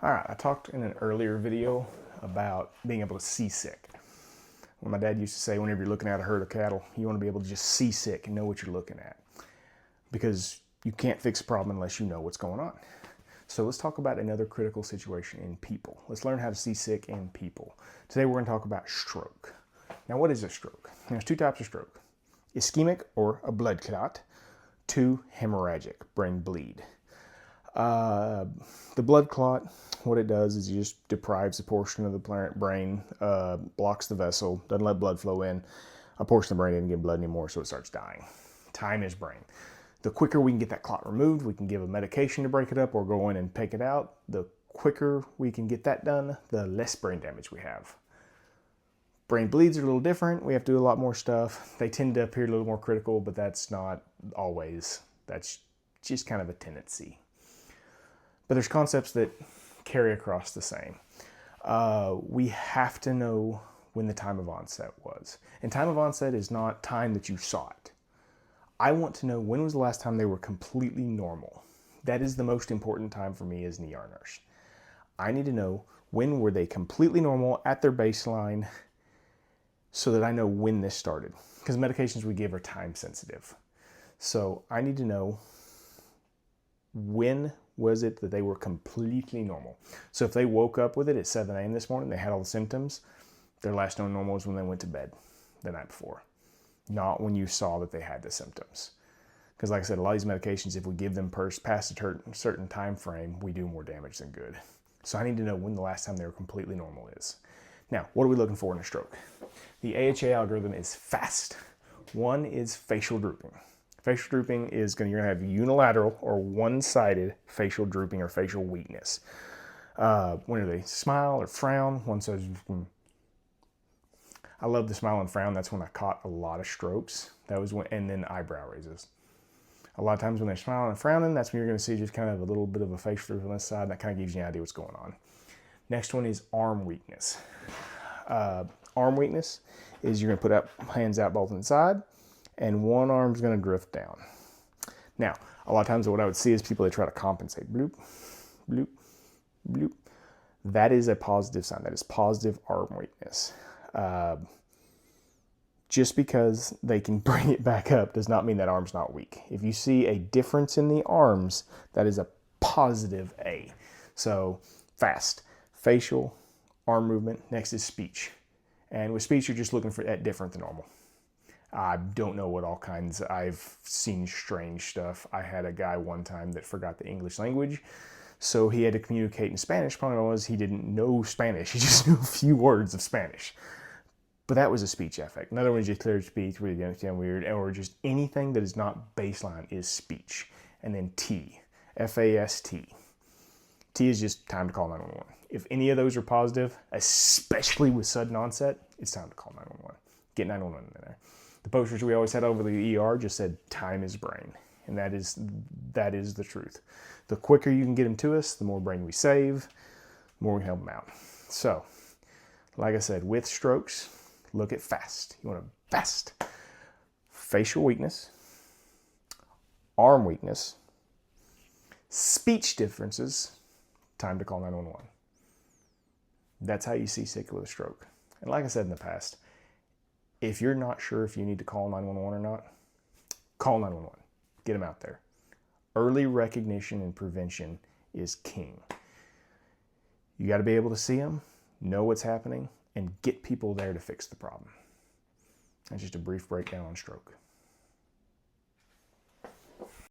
All right, I talked in an earlier video about being able to see sick. When my dad used to say, whenever you're looking at a herd of cattle, you want to be able to just see sick and know what you're looking at, because you can't fix a problem unless you know what's going on. So let's talk about another critical situation in people. Let's learn how to see sick in people. Today we're going to talk about stroke. Now, what is a stroke? There's two types of stroke: ischemic, or a blood clot, to hemorrhagic, brain bleed. The blood clot, what it does is it just deprives a portion of the brain, blocks the vessel, doesn't let blood flow in. A portion of the brain doesn't get blood anymore, so it starts dying. Time is brain. The quicker we can get that clot removed, we can give a medication to break it up or go in and take it out. The quicker we can get that done, the less brain damage we have. Brain bleeds are a little different. We have to do a lot more stuff. They tend to appear a little more critical, but that's not always. That's just kind of a tendency. But there's concepts that carry across the same. We have to know when the time of onset was. And time of onset is not time that you saw it. I want to know when was the last time they were completely normal. That is the most important time for me as an ER nurse. I need to know when were they completely normal at their baseline, so that I know when this started. Because medications we give are time sensitive. So I need to know when was it that they were completely normal. So if they woke up with it at 7 a.m. this morning, they had all the symptoms, their last known normal was when they went to bed the night before, not when you saw that they had the symptoms. Because like I said, a lot of these medications, if we give them past a certain time frame, we do more damage than good. So I need to know when the last time they were completely normal is. Now, what are we looking for in a stroke? The AHA algorithm is FAST. One is facial drooping. Facial drooping is you're going to have unilateral or one-sided facial drooping or facial weakness. Whenever they smile or frown, one says, I love the smile and frown. That's when I caught a lot of strokes. That was when, and then eyebrow raises. A lot of times when they're smiling and frowning, that's when you're going to see just kind of a little bit of a facial droop on this side. And that kind of gives you an idea what's going on. Next one is arm weakness. Arm weakness is you're going to put up hands out both inside, and one arm's going to drift down. Now, a lot of times what I would see is people that try to compensate. Bloop, bloop, bloop. That is a positive sign. That is positive arm weakness. Just because they can bring it back up does not mean that arm's not weak. If you see a difference in the arms, that is a positive A. So FAST, facial, arm movement. Next is speech. And with speech, you're just looking for at different than normal. I don't know what all kinds. I've seen strange stuff. I had a guy one time that forgot the English language, so he had to communicate in Spanish. Problem was he didn't know Spanish. He just knew a few words of Spanish. But that was a speech affect. Another one is just clear speech, really understand weird, or just anything that is not baseline is speech. And then T, FAST. T is just time to call 911. If any of those are positive, especially with sudden onset, it's time to call 911. Get 911 in there. The posters we always had over the ER just said, time is brain. And that is the truth. The quicker you can get them to us, the more brain we save, the more we can help them out. So, like I said, with strokes, look at FAST. You want a FAST. Facial weakness, arm weakness, speech differences, time to call 911. That's how you see sick with a stroke. And like I said in the past, if you're not sure if you need to call 911 or not, call 911. Get them out there. Early recognition and prevention is king. You got to be able to see them, know what's happening, and get people there to fix the problem. That's just a brief breakdown on stroke.